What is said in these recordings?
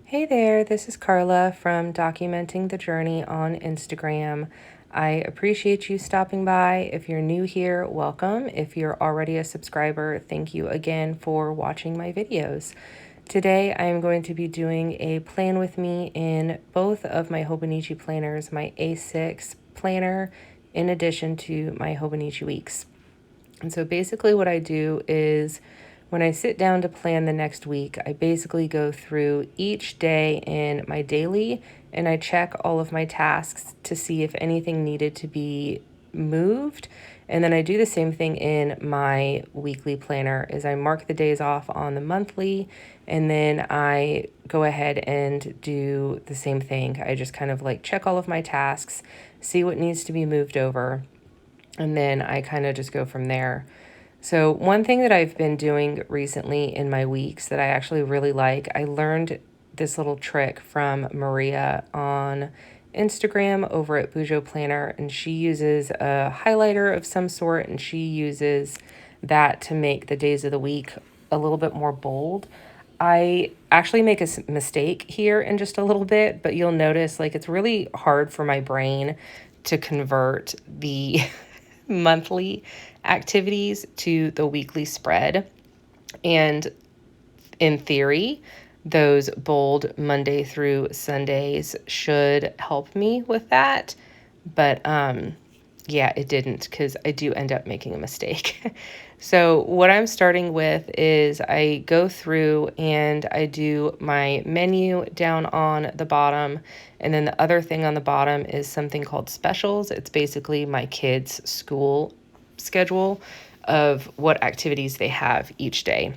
Hey there, this is Carla from Documenting the Journey on Instagram. I appreciate you stopping by. If you're new here, welcome. If you're already a subscriber, thank you again for watching my videos. Today I am going to be doing a plan with me in both of my Hobonichi planners, my A6 planner, in addition to my Hobonichi Weeks. And so basically what I do is when I sit down to plan the next week, I basically go through each day in my daily and I check all of my tasks to see if anything needed to be moved. And then I do the same thing in my weekly planner is I mark the days off on the monthly and then I go ahead and do the same thing. I just kind of like check all of my tasks, see what needs to be moved over, and then I kind of just go from there. So one thing that I've been doing recently in my weeks that I actually really like, I learned this little trick from Maria on Instagram over at Bujo Planner, and she uses a highlighter of some sort, and she uses that to make the days of the week a little bit more bold. I actually make a mistake here in just a little bit, but you'll notice like it's really hard for my brain to convert the monthly activities to the weekly spread. And in theory, those bold Monday through Sundays should help me with that. But yeah, it didn't because I do end up making a mistake. So what I'm starting with is I go through and I do my menu down on the bottom. And then the other thing on the bottom is something called specials. It's basically my kids' school schedule of what activities they have each day.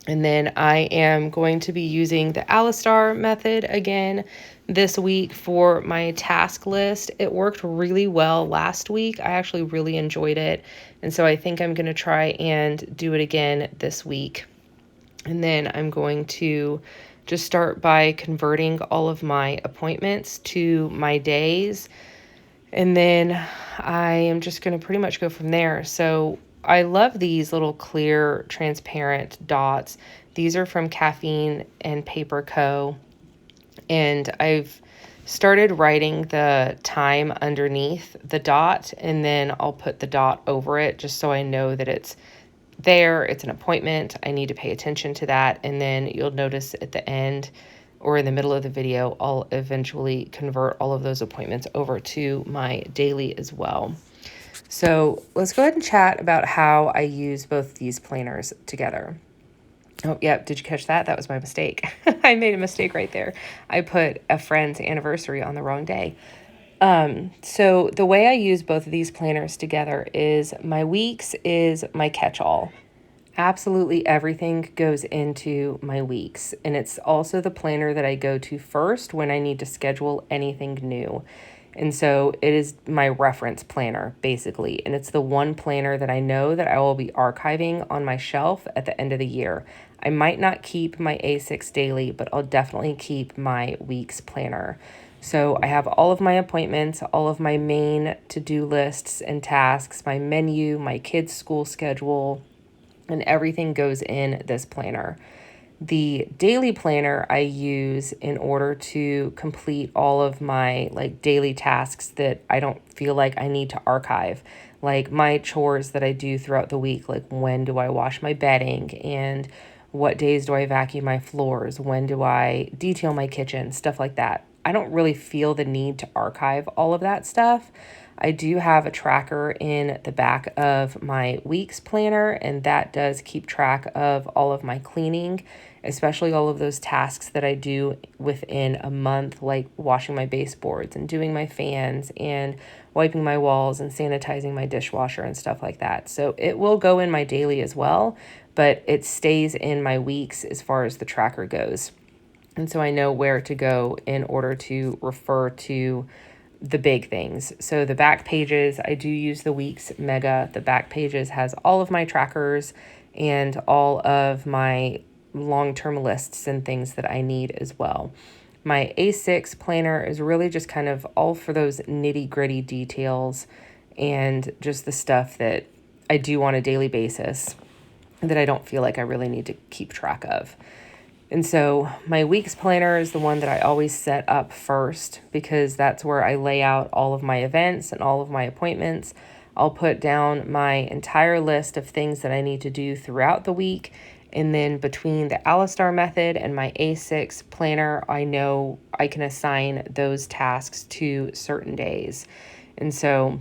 And then I am going to be using the Alistar method again this week for my task list. It worked really well last week. I actually really enjoyed it. And so I think I'm going to try and do it again this week. And then I'm going to just start by converting all of my appointments to my days. And then I am just going to pretty much go from there. So I love these little clear, transparent dots. These are from Caffeine and Paper Co. And I've started writing the time underneath the dot, and then I'll put the dot over it just so I know that it's there. It's an appointment. I need to pay attention to that. And then you'll notice at the end or in the middle of the video, I'll eventually convert all of those appointments over to my daily as well. So let's go ahead and chat about how I use both these planners together. Oh, yeah. Did you catch that? That was my mistake. I made a mistake right there. I put a friend's anniversary on the wrong day. So the way I use both of these planners together is my weeks is my catch-all. Absolutely everything goes into my weeks, and it's also the planner that I go to first when I need to schedule anything new. And so it is my reference planner, basically, and it's the one planner that I know that I will be archiving on my shelf at the end of the year. I might not keep my A6 daily, but I'll definitely keep my weeks planner. So I have all of my appointments, all of my main to-do lists and tasks, my menu, my kids' school schedule, and everything goes in this planner. The daily planner I use in order to complete all of my like daily tasks that I don't feel like I need to archive, like my chores that I do throughout the week, like when do I wash my bedding and what days do I vacuum my floors, when do I detail my kitchen, stuff like that. I don't really feel the need to archive all of that stuff. I do have a tracker in the back of my weeks planner, and that does keep track of all of my cleaning, especially all of those tasks that I do within a month, like washing my baseboards and doing my fans and wiping my walls and sanitizing my dishwasher and stuff like that. So it will go in my daily as well, but it stays in my weeks as far as the tracker goes. And so I know where to go in order to refer to the big things. So the back pages, I do use the Weeks Mega. The back pages has all of my trackers and all of my long-term lists and things that I need as well. My A6 planner is really just kind of all for those nitty-gritty details and just the stuff that I do on a daily basis that I don't feel like I really need to keep track of. And so my weeks planner is the one that I always set up first because that's where I lay out all of my events and all of my appointments. I'll put down my entire list of things that I need to do throughout the week. And then between the Alistar method and my A6 planner, I know I can assign those tasks to certain days. And so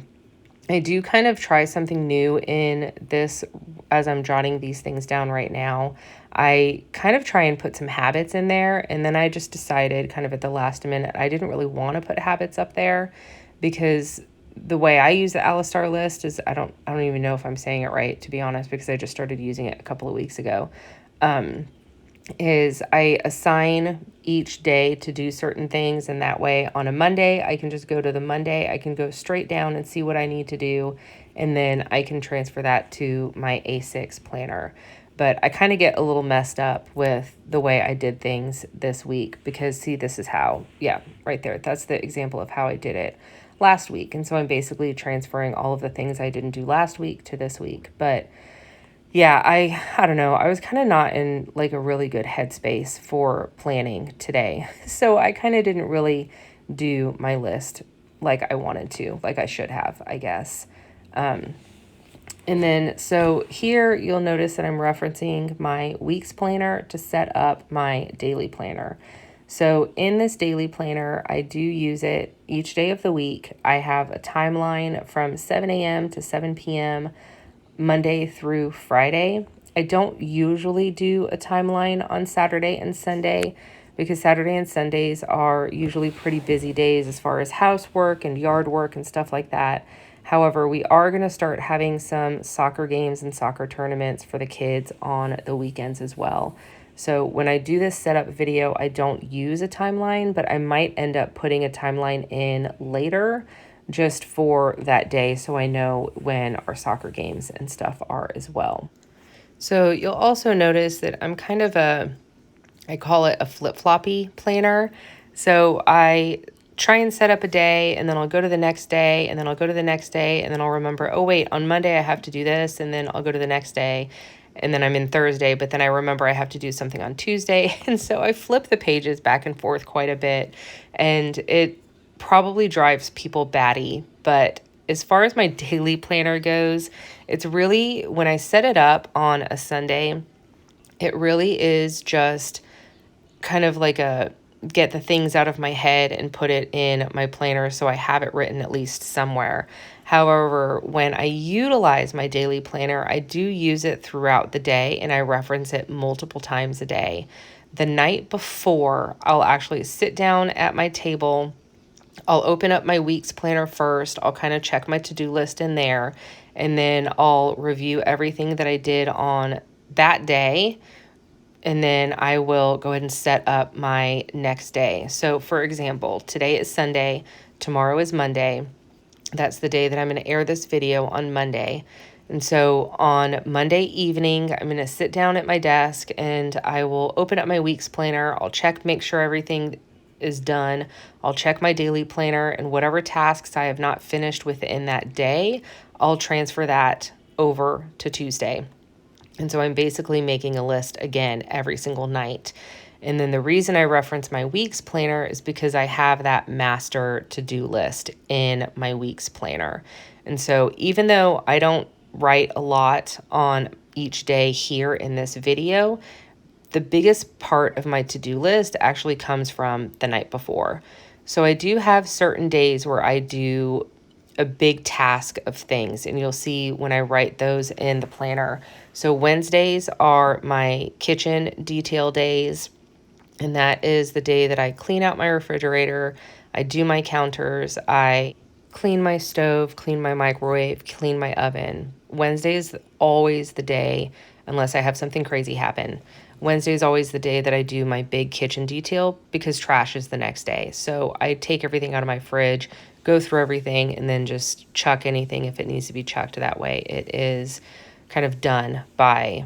I do kind of try something new in this as I'm jotting these things down right now. I kind of try and put some habits in there, and then I just decided kind of at the last minute I didn't really want to put habits up there because the way I use the Alistar list is I don't even know if I'm saying it right, to be honest, because I just started using it a couple of weeks ago. Is I assign each day to do certain things, and that way on a Monday I can just go to the Monday, I can go straight down and see what I need to do, and then I can transfer that to my A6 planner. But I kind of get a little messed up with the way I did things this week because see, this is how, yeah, right there, that's the example of how I did it last week. And so I'm basically transferring all of the things I didn't do last week to this week. But yeah, I don't know. I was kind of not in like a really good headspace for planning today. So I kind of didn't really do my list like I wanted to, like I should have, I guess. And then, so here you'll notice that I'm referencing my weeks planner to set up my daily planner. So in this daily planner, I do use it each day of the week. I have a timeline from 7 a.m. to 7 p.m. Monday through Friday. I don't usually do a timeline on Saturday and Sunday because Saturday and Sundays are usually pretty busy days as far as housework and yard work and stuff like that. However, we are going to start having some soccer games and soccer tournaments for the kids on the weekends as well. So when I do this setup video, I don't use a timeline, but I might end up putting a timeline in later just for that day so I know when our soccer games and stuff are as well. So you'll also notice that I'm kind of I call it a flip-floppy planner. So I try and set up a day, and then I'll go to the next day, and then I'll go to the next day, and then I'll remember, oh wait, on Monday I have to do this, and then I'll go to the next day, and then I'm in Thursday, but then I remember I have to do something on Tuesday. And so I flip the pages back and forth quite a bit, and it probably drives people batty. But as far as my daily planner goes, it's really, when I set it up on a Sunday, it really is just kind of like a get the things out of my head and put it in my planner so I have it written at least somewhere. However, when I utilize my daily planner, I do use it throughout the day and I reference it multiple times a day. The night before, I'll actually sit down at my table. I'll open up my week's planner first. I'll kind of check my to-do list in there, and then I'll review everything that I did on that day. And then I will go ahead and set up my next day. So for example, today is Sunday, tomorrow is Monday. That's the day that I'm going to air this video on Monday. And so on Monday evening, I'm going to sit down at my desk and I will open up my week's planner. I'll check, make sure everything is done. I'll check my daily planner, and whatever tasks I have not finished within that day, I'll transfer that over to Tuesday. And so I'm basically making a list again every single night. And then the reason I reference my week's planner is because I have that master to-do list in my week's planner. And so even though I don't write a lot on each day here in this video, the biggest part of my to-do list actually comes from the night before. So I do have certain days where I do a big task of things, and you'll see when I write those in the planner. So Wednesdays are my kitchen detail days, and that is the day that I clean out my refrigerator, I do my counters, I clean my stove, clean my microwave, clean my oven. Wednesday is always the day, unless I have something crazy happen. Wednesday is always the day that I do my big kitchen detail because trash is the next day. So I take everything out of my fridge, go through everything, and then just chuck anything if it needs to be chucked. That way it is kind of done by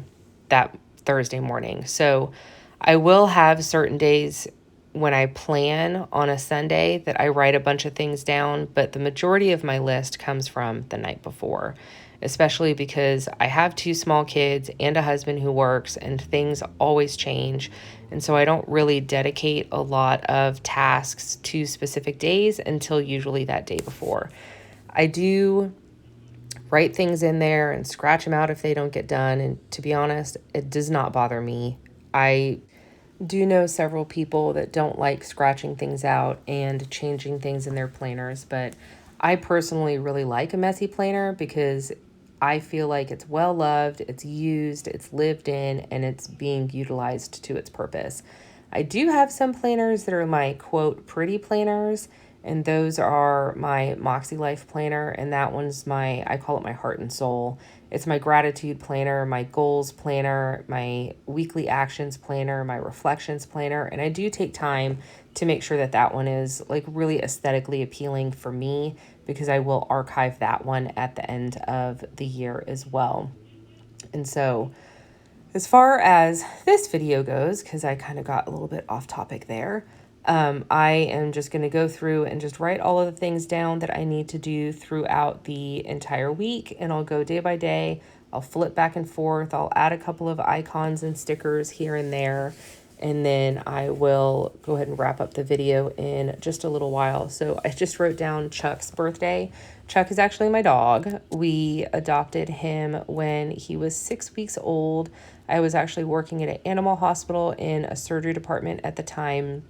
that Thursday morning. So I will have certain days when I plan on a Sunday that I write a bunch of things down, but the majority of my list comes from the night before, especially because I have two small kids and a husband who works and things always change. And so I don't really dedicate a lot of tasks to specific days until usually that day before. I do write things in there and scratch them out if they don't get done. And to be honest, it does not bother me. I do know several people that don't like scratching things out and changing things in their planners, but I personally really like a messy planner because I feel like it's well loved, it's used, it's lived in, and it's being utilized to its purpose. I do have some planners that are my quote pretty planners, and those are my MakseLife planner, and that one's I call it my heart and soul. It's my gratitude planner, my goals planner, my weekly actions planner, my reflections planner, and I do take time to make sure that that one is like really aesthetically appealing for me, because I will archive that one at the end of the year as well. And so as far as this video goes, because I kind of got a little bit off topic there, I am just going to go through and just write all of the things down that I need to do throughout the entire week, and I'll go day by day. I'll flip back and forth. I'll add a couple of icons and stickers here and there, and then I will go ahead and wrap up the video in just a little while. So I just wrote down Chuck's birthday. Chuck is actually my dog. We adopted him when he was 6 weeks old. I was actually working at an animal hospital in a surgery department at the time,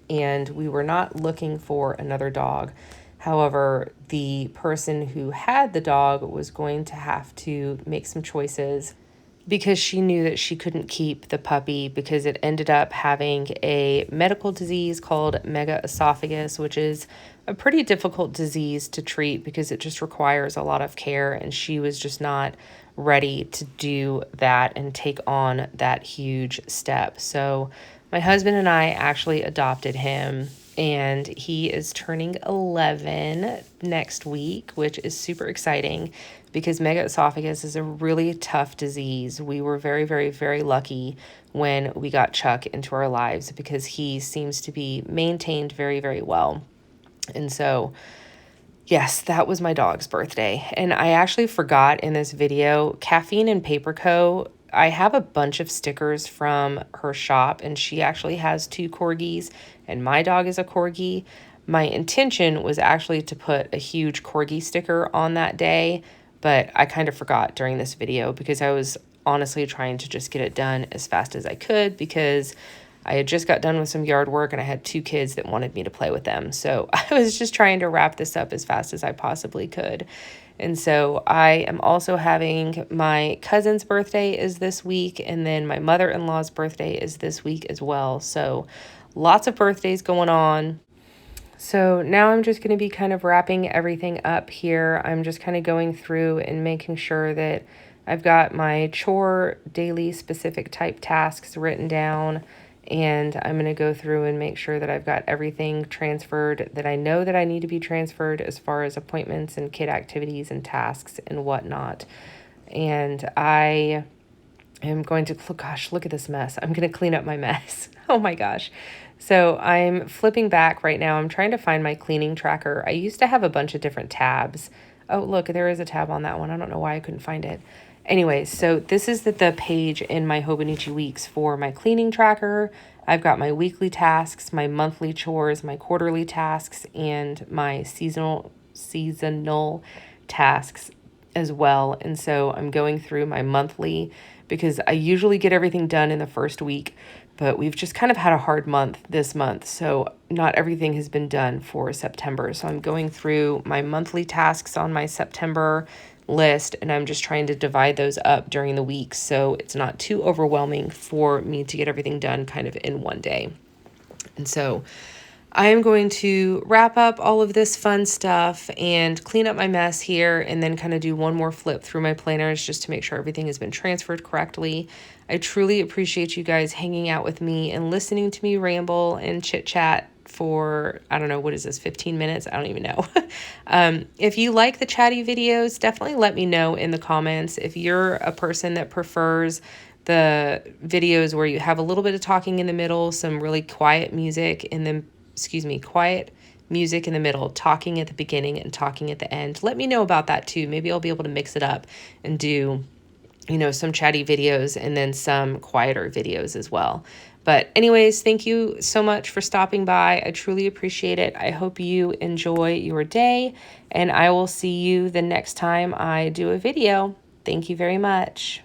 and we were not looking for another dog. However, the person who had the dog was going to have to make some choices because she knew that she couldn't keep the puppy because it ended up having a medical disease called megaesophagus, which is a pretty difficult disease to treat because it just requires a lot of care, and she was just not ready to do that and take on that huge step. So my husband and I actually adopted him, and he is turning 11 next week, which is super exciting because megaesophagus is a really tough disease. We were very, very, very lucky when we got Chuck into our lives because he seems to be maintained very, very well. And so, yes, that was my dog's birthday. And I actually forgot in this video, Caffeine and Paper Co., I have a bunch of stickers from her shop, and she actually has 2 corgis, and my dog is a corgi. My intention was actually to put a huge corgi sticker on that day, but I kind of forgot during this video because I was honestly trying to just get it done as fast as I could because I had just got done with some yard work and I had 2 kids that wanted me to play with them. So I was just trying to wrap this up as fast as I possibly could. And so I am also having my cousin's birthday is this week, and then my mother-in-law's birthday is this week as well. So lots of birthdays going on. So now I'm just going to be kind of wrapping everything up here. I'm just kind of going through and making sure that I've got my chore daily specific type tasks written down, and I'm going to go through and make sure that I've got everything transferred that I know that I need to be transferred as far as appointments and kid activities and tasks and whatnot. And I am going to, gosh, look at this mess. I'm going to clean up my mess. Oh my gosh. So I'm flipping back right now. I'm trying to find my cleaning tracker. I used to have a bunch of different tabs. Oh, look, there is a tab on that one. I don't know why I couldn't find it. Anyways, so this is the page in my Hobonichi Weeks for my cleaning tracker. I've got my weekly tasks, my monthly chores, my quarterly tasks, and my seasonal tasks as well. And so I'm going through my monthly because I usually get everything done in the first week, but we've just kind of had a hard month this month. So not everything has been done for September. So I'm going through my monthly tasks on my September list, and I'm just trying to divide those up during the week so it's not too overwhelming for me to get everything done kind of in one day. And so I am going to wrap up all of this fun stuff and clean up my mess here, and then kind of do one more flip through my planners just to make sure everything has been transferred correctly. I truly appreciate you guys hanging out with me and listening to me ramble and chit chat for, I don't know, what is this, 15 minutes? I don't even know. If you like the chatty videos, definitely let me know in the comments. If you're a person that prefers the videos where you have a little bit of talking in the middle, some really quiet music, and then, quiet music in the middle, talking at the beginning and talking at the end, let me know about that too. Maybe I'll be able to mix it up and do, some chatty videos and then some quieter videos as well. But anyways, thank you so much for stopping by. I truly appreciate it. I hope you enjoy your day, and I will see you the next time I do a video. Thank you very much.